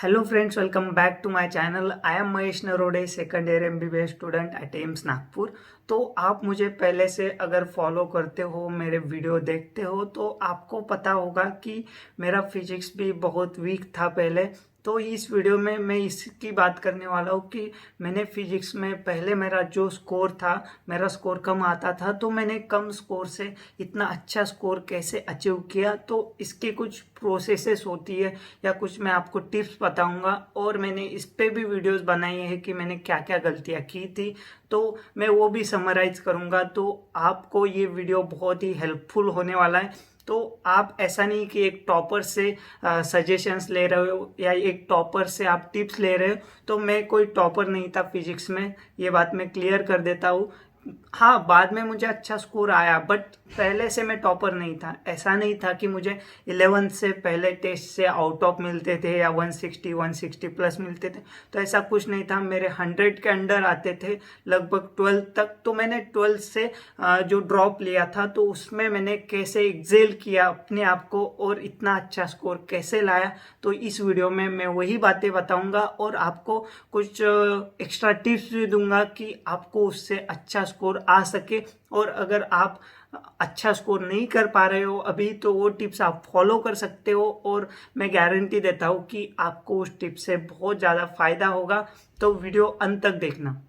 Hello friends, welcome back to my channel. I am Mahesh Narode, second year MBBS student at AIIMS Nagpur. तो आप मुझे पहले से अगर फॉलो करते हो, मेरे वीडियो देखते हो, तो आपको पता होगा कि मेरा फिजिक्स भी बहुत वीक था पहले। तो इस वीडियो में मैं इसकी बात करने वाला हूँ कि मैंने फिजिक्स में पहले मेरा जो स्कोर था, मेरा स्कोर कम आता था, तो मैंने कम स्कोर से इतना अच्छा स्कोर कैसे अचीव किया। तो इसकी कुछ प्रोसेसेस होती है या कुछ मैं आपको टिप्स बताऊंगा, और मैंने इस पे भी वीडियोस बनाई है कि मैंने क्या क्या गलतियां की थी, तो मैं वो भी समराइज करूंगा। तो आपको ये वीडियो बहुत ही हेल्पफुल होने वाला है। तो आप ऐसा नहीं कि एक टॉपर से सजेशंस ले रहे हो या एक टॉपर से आप टिप्स ले रहे हो। तो मैं कोई टॉपर नहीं था फिजिक्स में, ये बात मैं क्लियर कर देता हूँ। हाँ, बाद में मुझे अच्छा स्कोर आया, बट पहले से मैं टॉपर नहीं था। ऐसा नहीं था कि मुझे 11th से पहले टेस्ट से आउट ऑफ मिलते थे या 160 प्लस मिलते थे। तो ऐसा कुछ नहीं था, मेरे 100 के अंडर आते थे लगभग 12th तक। तो मैंने 12th से जो ड्रॉप लिया था, तो उसमें मैंने कैसे एक्सेल किया अपने आप को और इतना अच्छा स्कोर कैसे लाया, तो इस वीडियो में मैं वही बातें बताऊंगा और आपको कुछ एक्स्ट्रा टिप्स भी दूंगा कि आपको उससे अच्छा स्कोर आ सके। और अगर आप अच्छा स्कोर नहीं कर पा रहे हो अभी, तो वो टिप्स आप फॉलो कर सकते हो, और मैं गारंटी देता हूँ कि आपको उस टिप से बहुत ज़्यादा फायदा होगा। तो वीडियो अंत तक देखना।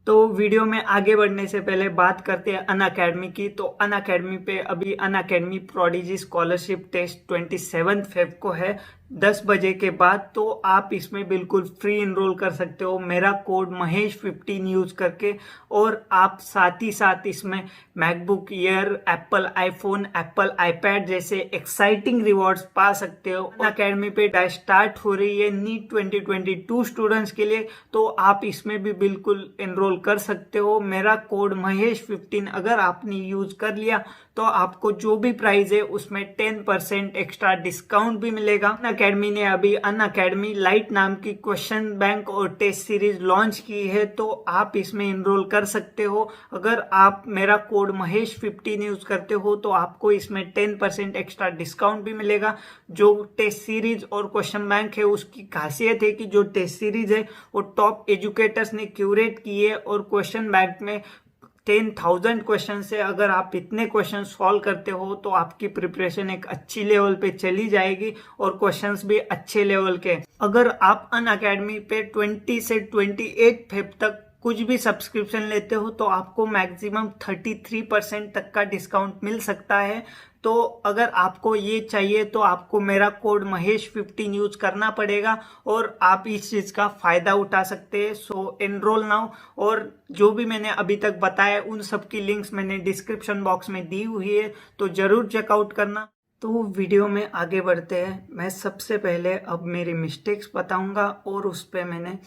तो वीडियो में आगे बढ़ने से पहले बात करते हैं अनअकैडमी की। तो अनअकैडमी पे अभी Unacademy prodigy scholarship test 27 Feb को है, 10 बजे के बाद। तो आप इसमें बिल्कुल फ्री इनरोल कर सकते हो मेरा कोड महेश15 यूज करके। और आप साथ ही साथ इसमें MacBook air, Apple iPhone, Apple iPad जैसे एक्साइटिंग रिवॉर्ड्स पा सकते हो। अनअकैडमी पे बैच स्टार्ट हो रही है नीट 2022 स्टूडेंट्स के लिए, तो आप इसमें भी बिल्कुल इनरोल कर सकते हो। मेरा कोड महेश15 अगर आपने यूज कर लिया तो आपको जो भी प्राइस है उसमें 10% एक्स्ट्रा डिस्काउंट भी मिलेगा। अनअकैडमी ने अभी अनअकैडमी लाइट नाम की क्वेश्चन बैंक और टेस्ट सीरीज लॉन्च की है, तो आप इसमें इनरोल कर सकते हो। अगर आप मेरा कोड महेश15 यूज करते हो तो आपको इसमें 10% एक्स्ट्रा डिस्काउंट भी मिलेगा। जो टेस्ट सीरीज और क्वेश्चन बैंक है, उसकी खासियत है कि जो टेस्ट सीरीज है वो टॉप एजुकेटर्स ने क्यूरेट की है, और क्वेश्चन बैंक में 10,000 क्वेश्चन से अगर आप इतने क्वेश्चन सॉल्व करते हो तो आपकी प्रिपरेशन एक अच्छी लेवल पे चली जाएगी और क्वेश्चंस भी अच्छे लेवल के। अगर आप अनअकैडमी पे 20 से 28 फेब तक कुछ भी सब्सक्रिप्शन लेते हो तो आपको मैक्सिमम 33% तक का डिस्काउंट मिल सकता है। तो अगर आपको ये चाहिए तो आपको मेरा कोड महेश15 यूज करना पड़ेगा और आप इस चीज का फायदा उठा सकते हैं। सो एनरोल नाउ। और जो भी मैंने अभी तक बताया उन सब की लिंक्स मैंने डिस्क्रिप्शन बॉक्स में दी हुई है, तो जरूर चेकआउट करना। तो वीडियो में आगे बढ़ते हैं। मैं सबसे पहले अब मेरी मिस्टेक्स बताऊंगा और उस पर मैंने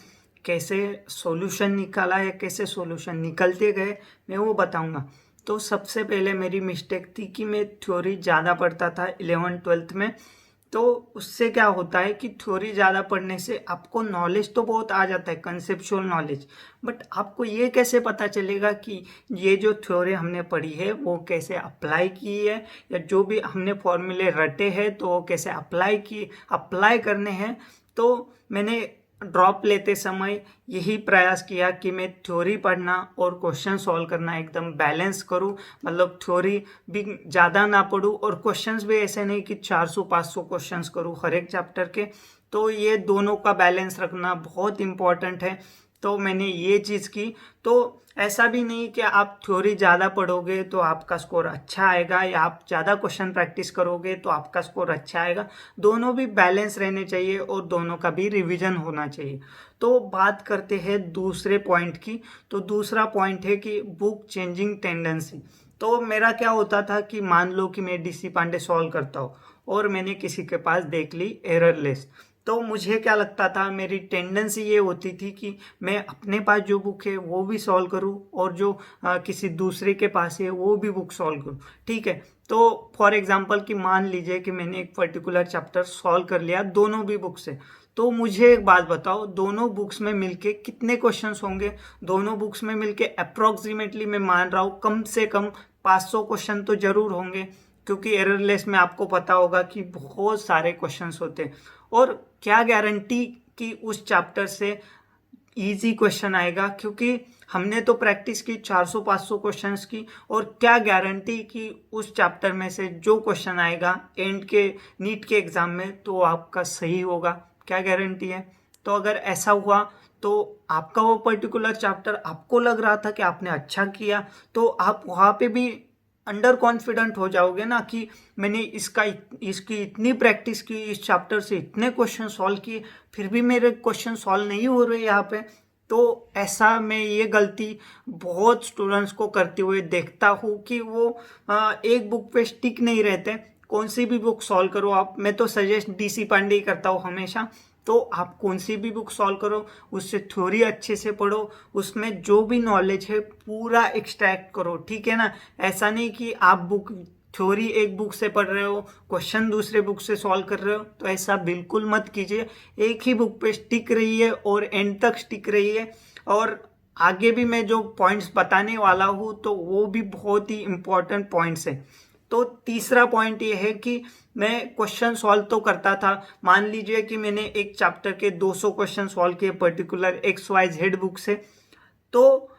कैसे सॉल्यूशन निकाला है, कैसे सॉल्यूशन निकलते गए, मैं वो बताऊंगा। तो सबसे पहले मेरी मिस्टेक थी कि मैं थ्योरी ज़्यादा पढ़ता था 11th-12th में। तो उससे क्या होता है कि थ्योरी ज़्यादा पढ़ने से आपको नॉलेज तो बहुत आ जाता है, कंसेप्चुअल नॉलेज, बट आपको ये कैसे पता चलेगा कि ये जो थ्योरी हमने पढ़ी है वो कैसे अप्लाई की है, या जो भी हमने फॉर्मूले रटे हैं तो वो कैसे अप्लाई करने हैं। तो मैंने ड्रॉप लेते समय यही प्रयास किया कि मैं थ्योरी पढ़ना और क्वेश्चन सॉल्व करना एकदम बैलेंस करूं। मतलब थ्योरी भी ज़्यादा ना पढूं और क्वेश्चंस भी ऐसे नहीं कि 400-500 क्वेश्चंस करूं हर एक चैप्टर के। तो ये दोनों का बैलेंस रखना बहुत इंपॉर्टेंट है। तो मैंने ये चीज़ की। तो ऐसा भी नहीं कि आप थ्योरी ज़्यादा पढ़ोगे तो आपका स्कोर अच्छा आएगा, या आप ज़्यादा क्वेश्चन प्रैक्टिस करोगे तो आपका स्कोर अच्छा आएगा। दोनों भी बैलेंस रहने चाहिए और दोनों का भी रिवीजन होना चाहिए। तो बात करते हैं दूसरे पॉइंट की। तो दूसरा पॉइंट है कि बुक चेंजिंग टेंडेंसी। तो मेरा क्या होता था कि मान लो कि मैं DC पांडे सॉल्व करता हूँ और मैंने किसी के पास देख ली एररलेस, तो मुझे क्या लगता था, मेरी टेंडेंसी ये होती थी कि मैं अपने पास जो बुक है वो भी सॉल्व करूं और जो किसी दूसरे के पास है वो भी बुक सॉल्व करूं। ठीक है, तो फॉर एग्जांपल कि मान लीजिए कि मैंने एक पर्टिकुलर चैप्टर सॉल्व कर लिया दोनों भी बुक से, तो मुझे एक बात बताओ, दोनों बुक्स में मिलके कितने क्वेश्चंस होंगे? दोनों बुक्स में मिलके अप्रोक्सीमेटली मैं मान रहा हूँ कम से कम 500 क्वेश्चन तो जरूर होंगे। क्योंकि एररलेस में आपको पता होगा कि बहुत सारे क्वेश्चंस होते हैं और क्या गारंटी कि उस चैप्टर से इजी क्वेश्चन आएगा, क्योंकि हमने तो प्रैक्टिस की 400-500 क्वेश्चंस की और क्या गारंटी कि उस चैप्टर में से जो क्वेश्चन आएगा एंड के नीट के एग्जाम में तो आपका सही होगा, क्या गारंटी है। तो अगर ऐसा हुआ तो आपका वो पर्टिकुलर चैप्टर आपको लग रहा था कि आपने अच्छा किया तो आप वहाँ पे भी अंडर कॉन्फिडेंट हो जाओगे ना कि मैंने इसकी इतनी प्रैक्टिस की, इस चैप्टर से इतने क्वेश्चन सॉल्व किए, फिर भी मेरे क्वेश्चन सॉल्व नहीं हो रहे यहाँ पे। तो ऐसा मैं ये गलती बहुत स्टूडेंट्स को करते हुए देखता हूँ कि वो एक बुक पे स्टिक नहीं रहते। कौन सी भी बुक सॉल्व करो आप, मैं तो सजेस्ट डीसी पांडे ही करता हूँ हमेशा। तो आप कौन सी भी बुक सॉल्व करो, उससे थ्योरी अच्छे से पढ़ो, उसमें जो भी नॉलेज है पूरा एक्सट्रैक्ट करो, ठीक है ना। ऐसा नहीं कि आप थ्योरी एक बुक से पढ़ रहे हो, क्वेश्चन दूसरे बुक से सॉल्व कर रहे हो, तो ऐसा बिल्कुल मत कीजिए। एक ही बुक पे स्टिक रहिए और एंड तक स्टिक रहिए। और आगे भी मैं जो पॉइंट्स बताने वाला हूँ तो वो भी बहुत ही इंपॉर्टेंट पॉइंट्स है। तो तीसरा पॉइंट ये है कि मैं क्वेश्चन सॉल्व तो करता था। मान लीजिए कि मैंने एक चैप्टर के 200 क्वेश्चन सॉल्व किए पर्टिकुलर XYZ बुक से, तो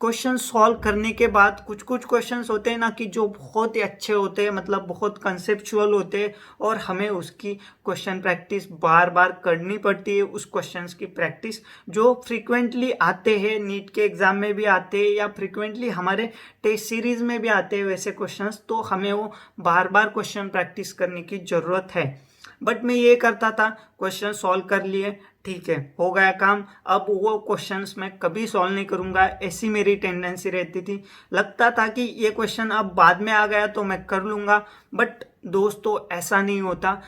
क्वेश्चन सॉल्व करने के बाद कुछ कुछ क्वेश्चंस होते हैं ना कि जो बहुत ही अच्छे होते हैं, मतलब बहुत कंसेप्चुअल होते हैं और हमें उसकी क्वेश्चन प्रैक्टिस बार बार करनी पड़ती है। उस क्वेश्चंस की प्रैक्टिस जो फ्रीक्वेंटली आते हैं, नीट के एग्जाम में भी आते हैं या फ्रीक्वेंटली हमारे टेस्ट सीरीज में भी आते हैं वैसे क्वेश्चंस, तो हमें वो बार बार क्वेश्चन प्रैक्टिस करने की जरूरत है। बट मैं ये करता था, क्वेश्चन सॉल्व कर लिए, ठीक है, हो गया काम, अब वो क्वेश्चंस मैं कभी सॉल्व नहीं करूंगा, ऐसी मेरी टेंडेंसी रहती थी। लगता था कि ये क्वेश्चन अब बाद में आ गया तो मैं कर लूंगा, बट दोस्तों ऐसा नहीं होता।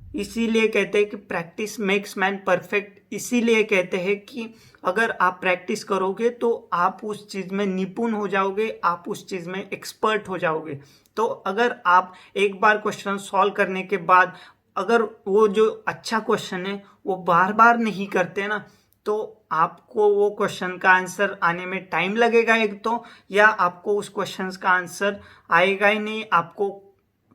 इसीलिए कहते हैं कि प्रैक्टिस मेक्स मैन परफेक्ट। इसीलिए कहते हैं कि अगर आप प्रैक्टिस करोगे तो आप उस चीज में निपुण हो जाओगे, आप उस चीज में एक्सपर्ट हो जाओगे। तो अगर आप एक बार क्वेश्चन सॉल्व करने के बाद अगर वो जो अच्छा क्वेश्चन है वो बार बार नहीं करते ना, तो आपको वो क्वेश्चन का आंसर आने में टाइम लगेगा एक तो, या आपको उस क्वेश्चन का आंसर आएगा ही नहीं, आपको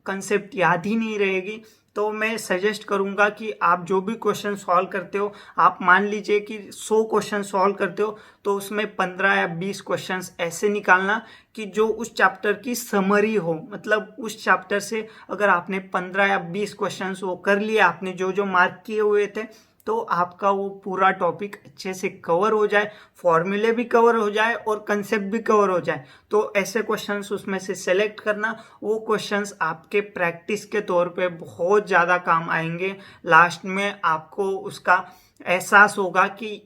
कंसेप्ट याद ही नहीं रहेगी। तो मैं सजेस्ट करूंगा कि आप जो भी क्वेश्चन सॉल्व करते हो, आप मान लीजिए कि 100 क्वेश्चन सॉल्व करते हो तो उसमें 15 या 20 क्वेश्चंस ऐसे निकालना कि जो उस चैप्टर की समरी हो। मतलब उस चैप्टर से अगर आपने 15 या 20 क्वेश्चंस वो कर लिए, आपने जो जो मार्क किए हुए थे, तो आपका वो पूरा टॉपिक अच्छे से कवर हो जाए, फॉर्मूले भी कवर हो जाए और कंसेप्ट भी कवर हो जाए। तो ऐसे क्वेश्चंस उसमें से सेलेक्ट करना, वो क्वेश्चंस आपके प्रैक्टिस के तौर पे बहुत ज़्यादा काम आएंगे। लास्ट में आपको उसका एहसास होगा कि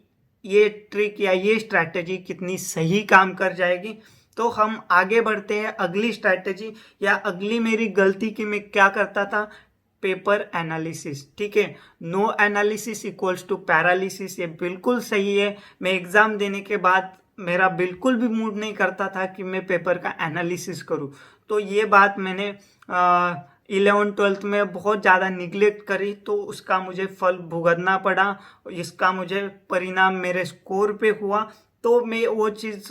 ये ट्रिक या ये स्ट्रैटेजी कितनी सही काम कर जाएगी। तो हम आगे बढ़ते हैं अगली स्ट्रैटेजी या अगली मेरी गलती की मैं क्या करता था, पेपर एनालिसिस। ठीक है, no analysis equals to paralysis, ये बिल्कुल सही है। मैं एग्जाम देने के बाद मेरा बिल्कुल भी मूड नहीं करता था कि मैं पेपर का एनालिसिस करूं। तो ये बात मैंने 11th-12th में बहुत ज़्यादा निगलेक्ट करी, तो उसका मुझे फल भुगतना पड़ा, इसका मुझे परिणाम मेरे स्कोर पे हुआ। तो मैं वो चीज़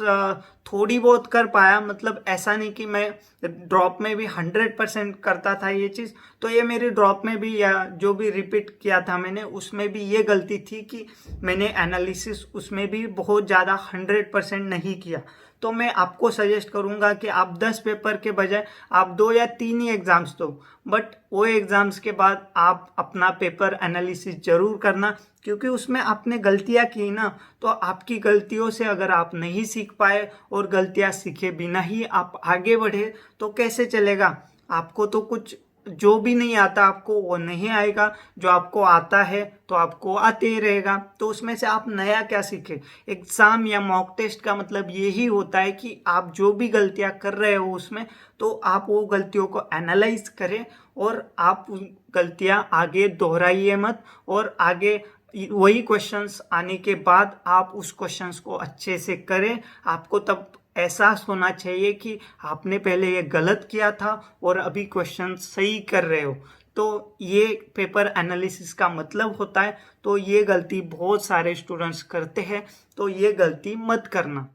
थोड़ी बहुत कर पाया, मतलब ऐसा नहीं कि मैं ड्रॉप में भी 100% करता था ये चीज़। तो ये मेरी ड्रॉप में भी या जो भी रिपीट किया था मैंने, उसमें भी ये गलती थी कि मैंने एनालिसिस उसमें भी बहुत ज़्यादा 100% नहीं किया। तो मैं आपको सजेस्ट करूंगा कि आप 10 पेपर के बजाय आप 2 या 3 ही एग्जाम्स दो, बट वो एग्जाम्स के बाद आप अपना पेपर एनालिसिस जरूर करना, क्योंकि उसमें आपने गलतियां की ना, तो आपकी गलतियों से अगर आप नहीं सीख पाए और गलतियां सीखे बिना ही आप आगे बढ़े तो कैसे चलेगा। आपको तो कुछ जो भी नहीं आता आपको वो नहीं आएगा, जो आपको आता है तो आपको आते ही रहेगा, तो उसमें से आप नया क्या सीखे। एग्जाम या मॉक टेस्ट का मतलब यही होता है कि आप जो भी गलतियां कर रहे हो उसमें, तो आप वो गलतियों को एनालाइज करें और आप गलतियां आगे दोहराइए मत, और आगे वही क्वेश्चंस आने के बाद आप उस क्वेश्चंस को अच्छे से करें। आपको तब एहसास होना चाहिए कि आपने पहले ये गलत किया था और अभी क्वेश्चन सही कर रहे हो। तो ये पेपर एनालिसिस का मतलब होता है। तो ये गलती बहुत सारे स्टूडेंट्स करते हैं, तो ये गलती मत करना।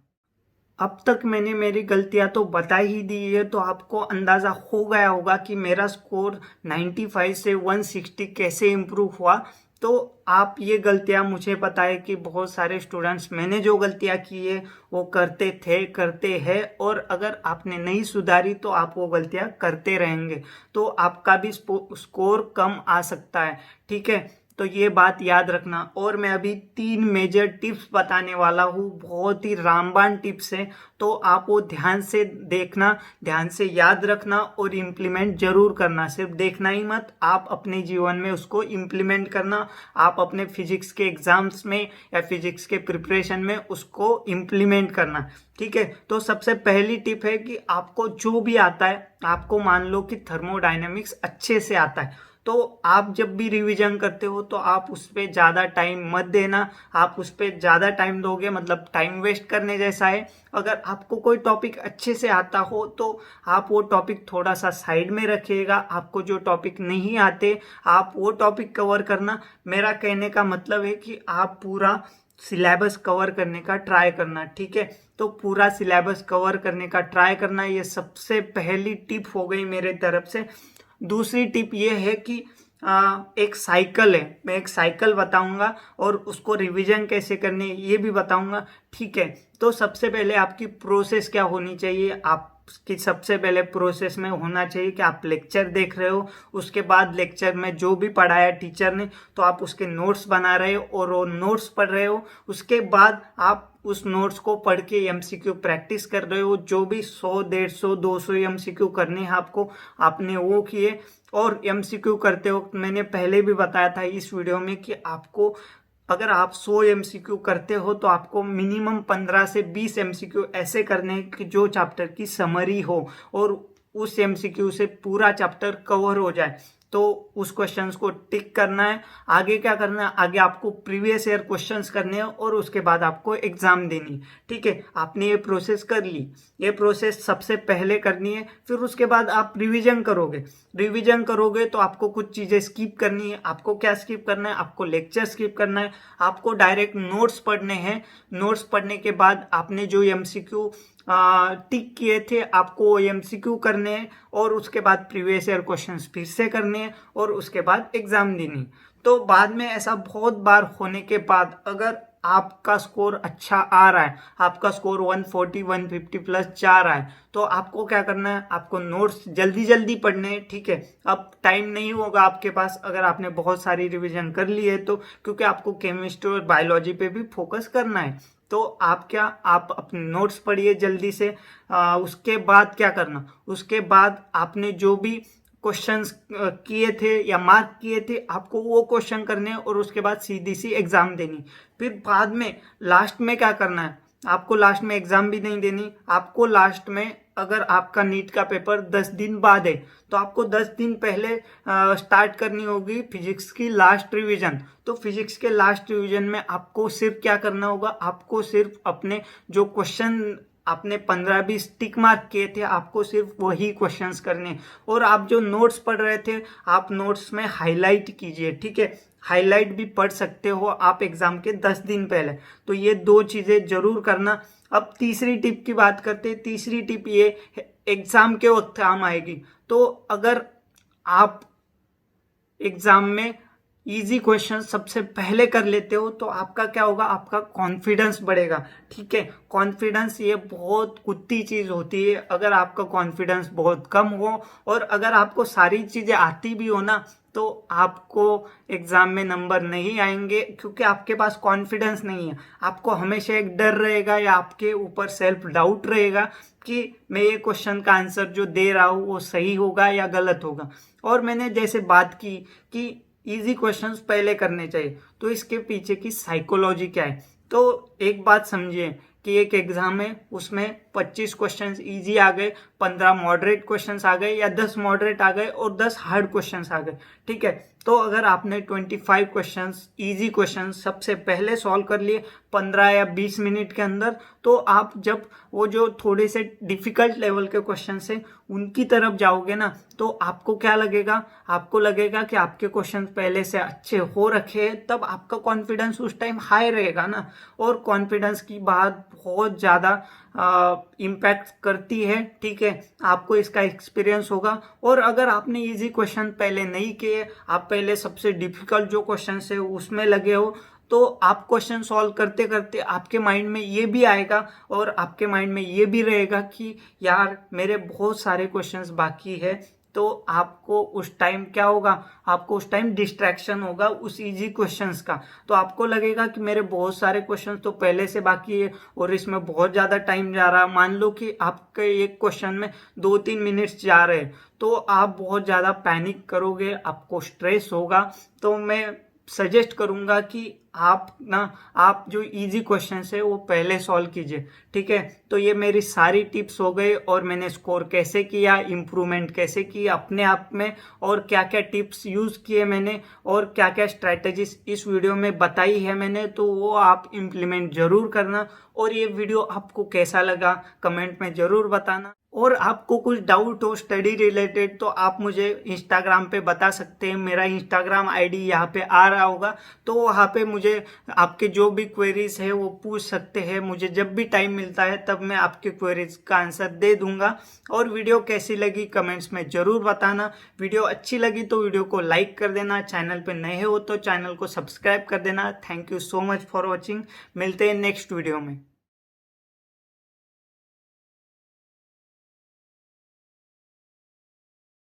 अब तक मैंने मेरी गलतियां तो बता ही दी है, तो आपको अंदाज़ा हो गया होगा कि मेरा स्कोर 95 से 160 कैसे इम्प्रूव हुआ। तो आप ये गलतियां, मुझे पता है कि बहुत सारे स्टूडेंट्स मैंने जो गलतियां की है वो करते थे, करते हैं, और अगर आपने नहीं सुधारी तो आप वो गलतियां करते रहेंगे, तो आपका भी स्कोर कम आ सकता है। ठीक है, तो ये बात याद रखना। और मैं अभी 3 मेजर टिप्स बताने वाला हूँ, बहुत ही रामबाण टिप्स है, तो आप वो ध्यान से देखना, ध्यान से याद रखना और इम्प्लीमेंट जरूर करना। सिर्फ देखना ही मत, आप अपने जीवन में उसको इम्प्लीमेंट करना। आप अपने फिजिक्स के एग्जाम्स में या फिजिक्स के प्रिपरेशन में उसको इम्प्लीमेंट करना। ठीक है, तो सबसे पहली टिप है कि आपको जो भी आता है, आपको मान लो कि थर्मोडायनेमिक्स अच्छे से आता है, तो आप जब भी रिवीजन करते हो तो आप उस पर ज़्यादा टाइम मत देना। आप उस पर ज़्यादा टाइम दोगे मतलब टाइम वेस्ट करने जैसा है। अगर आपको कोई टॉपिक अच्छे से आता हो तो आप वो टॉपिक थोड़ा सा साइड में रखिएगा। आपको जो टॉपिक नहीं आते आप वो टॉपिक कवर करना। मेरा कहने का मतलब है कि आप पूरा सिलेबस कवर करने का ट्राई करना। ठीक है, तो पूरा सिलेबस कवर करने का ट्राई करना, ये सबसे पहली टिप हो गई मेरे तरफ से। दूसरी टिप ये है कि एक साइकिल है, मैं एक साइकिल बताऊंगा और उसको रिवीजन कैसे करने ये भी बताऊंगा। ठीक है, तो सबसे पहले आपकी प्रोसेस क्या होनी चाहिए। आपकी सबसे पहले प्रोसेस में होना चाहिए कि आप लेक्चर देख रहे हो, उसके बाद लेक्चर में जो भी पढ़ाया टीचर ने तो आप उसके नोट्स बना रहे हो और वो नोट्स पढ़ रहे हो। उसके बाद आप उस नोट्स को पढ़ के एमसीक्यू प्रैक्टिस कर रहे हो, जो भी 100, 150, 200 एमसीक्यू करने हैं आपको, आपने वो किए। और एमसीक्यू करते वक्त मैंने पहले भी बताया था इस वीडियो में कि आपको, अगर आप 100 एमसीक्यू करते हो तो आपको मिनिमम 15 से 20 एमसीक्यू ऐसे करने हैं कि जो चैप्टर की समरी हो और उस एमसीक्यू से पूरा चैप्टर कवर हो जाए। तो उस क्वेश्चंस को टिक करना है। आगे क्या करना है, आगे आपको प्रीवियस ईयर क्वेश्चंस करने हैं और उसके बाद आपको एग्जाम देनी। ठीक है, आपने ये प्रोसेस कर ली, ये प्रोसेस सबसे पहले करनी है। फिर उसके बाद आप रिवीजन करोगे। रिवीजन करोगे तो आपको कुछ चीजें स्किप करनी है। आपको क्या स्किप करना है, आपको लेक्चर स्किप करना है, आपको डायरेक्ट नोट्स पढ़ने हैं। नोट्स पढ़ने के बाद आपने जो एमसीक्यू टिक किए थे आपको एमसीक्यू करने हैं और उसके बाद प्रीवियस ईयर क्वेश्चंस फिर से करने हैं और उसके बाद एग्जाम देनी। तो बाद में ऐसा बहुत बार होने के बाद अगर आपका स्कोर अच्छा आ रहा है, आपका स्कोर 140 150 प्लस जा रहा है, तो आपको क्या करना है, आपको नोट्स जल्दी जल्दी पढ़ने हैं। ठीक है, अब टाइम नहीं होगा आपके पास अगर आपने बहुत सारी रिवीजन कर ली है तो, क्योंकि आपको केमिस्ट्री और बायोलॉजी पे भी फोकस करना है। तो आप अपने नोट्स पढ़िए जल्दी से। उसके बाद क्या करना, उसके बाद आपने जो भी क्वेश्चंस किए थे या मार्क किए थे आपको वो क्वेश्चन करने और उसके बाद सीधी सी एग्जाम देनी। फिर बाद में लास्ट में क्या करना है, आपको लास्ट में एग्जाम भी नहीं देनी। आपको लास्ट में, अगर आपका नीट का पेपर 10 दिन बाद है तो आपको 10 दिन पहले स्टार्ट करनी होगी फिजिक्स की लास्ट रिवीजन। तो फिजिक्स के लास्ट रिवीजन में आपको सिर्फ क्या करना होगा, आपको सिर्फ अपने जो क्वेश्चन आपने 15-20 टिक मार्क किए थे आपको सिर्फ वही क्वेश्चंस करने। और आप जो नोट्स पढ़ रहे थे आप नोट्स में हाईलाइट कीजिए। ठीक है, हाईलाइट भी पढ़ सकते हो आप एग्जाम के 10 दिन पहले। तो ये 2 चीजें जरूर करना। अब तीसरी टिप की बात करते हैं। तीसरी टिप ये एग्जाम के वक्त काम आएगी। तो अगर आप एग्जाम में इजी क्वेश्चन सबसे पहले कर लेते हो तो आपका क्या होगा, आपका कॉन्फिडेंस बढ़ेगा। ठीक है, कॉन्फिडेंस ये बहुत कुत्ती चीज होती है। अगर आपका कॉन्फिडेंस बहुत कम हो और अगर आपको सारी चीजें आती भी हो ना तो आपको एग्जाम में नंबर नहीं आएंगे, क्योंकि आपके पास कॉन्फिडेंस नहीं है। आपको हमेशा एक डर रहेगा या आपके ऊपर सेल्फ डाउट रहेगा कि मैं ये क्वेश्चन का आंसर जो दे रहा हूँ वो सही होगा या गलत होगा। और मैंने जैसे बात की कि इजी क्वेश्चंस पहले करने चाहिए, तो इसके पीछे की साइकोलॉजी क्या है। तो एक बात समझिए कि एक एग्जाम है उसमें 25 क्वेश्चंस इजी आ गए, 15 मॉडरेट क्वेश्चंस आ गए या 10 मॉडरेट आ गए और 10 हार्ड क्वेश्चंस आ गए। ठीक है, तो अगर आपने 25 क्वेश्चंस इजी क्वेश्चंस सबसे पहले सॉल्व कर लिए 15 या 20 मिनट के अंदर, तो आप जब वो जो थोड़े से डिफिकल्ट लेवल के क्वेश्चंस हैं उनकी तरफ जाओगे ना तो आपको क्या लगेगा, आपको लगेगा कि आपके क्वेश्चन पहले से अच्छे हो रखे हैं, तब आपका कॉन्फिडेंस उस टाइम हाई रहेगा ना। और कॉन्फिडेंस की बात बहुत ज़्यादा इम्पैक्ट करती है, ठीक है। आपको इसका एक्सपीरियंस होगा। और अगर आपने इजी क्वेश्चन पहले नहीं किए, आप पहले सबसे डिफिकल्ट जो क्वेश्चन है उसमें लगे हो, तो आप क्वेश्चन सॉल्व करते करते आपके माइंड में ये भी आएगा और आपके माइंड में ये भी रहेगा कि यार मेरे बहुत सारे क्वेश्चंस बाकी है। तो आपको उस टाइम क्या होगा, आपको उस टाइम डिस्ट्रैक्शन होगा उस इजी क्वेश्चंस का। तो आपको लगेगा कि मेरे बहुत सारे क्वेश्चंस तो पहले से बाकी है और इसमें बहुत ज्यादा टाइम जा रहा है। मान लो कि आपके एक क्वेश्चन में 2-3 मिनट्स जा रहे हैं, तो आप बहुत ज्यादा पैनिक करोगे, आपको स्ट्रेस होगा। तो मैं सजेस्ट करूंगा कि आप जो इजी क्वेश्चन है वो पहले सॉल्व कीजिए, ठीक है। तो ये मेरी सारी टिप्स हो गई और मैंने स्कोर कैसे किया, इम्प्रूवमेंट कैसे की अपने आप में, और क्या क्या टिप्स यूज किए मैंने, और क्या क्या स्ट्रैटेजीज इस वीडियो में बताई है मैंने, तो वो आप इम्प्लीमेंट जरूर करना। और ये वीडियो आपको कैसा लगा कमेंट में जरूर बताना। और आपको कुछ डाउट हो स्टडी रिलेटेड तो आप मुझे इंस्टाग्राम पे बता सकते हैं। मेरा इंस्टाग्राम आईडी यहाँ पे आ रहा होगा, तो वहाँ पे मुझे आपके जो भी क्वेरीज है वो पूछ सकते हैं। मुझे जब भी टाइम मिलता है तब मैं आपके क्वेरीज का आंसर दे दूंगा। और वीडियो कैसी लगी कमेंट्स में जरूर बताना। वीडियो अच्छी लगी तो वीडियो को लाइक कर देना, चैनल पे नए हो तो चैनल को सब्सक्राइब कर देना। Thank you so much for watching. मिलते हैं नेक्स्ट वीडियो में।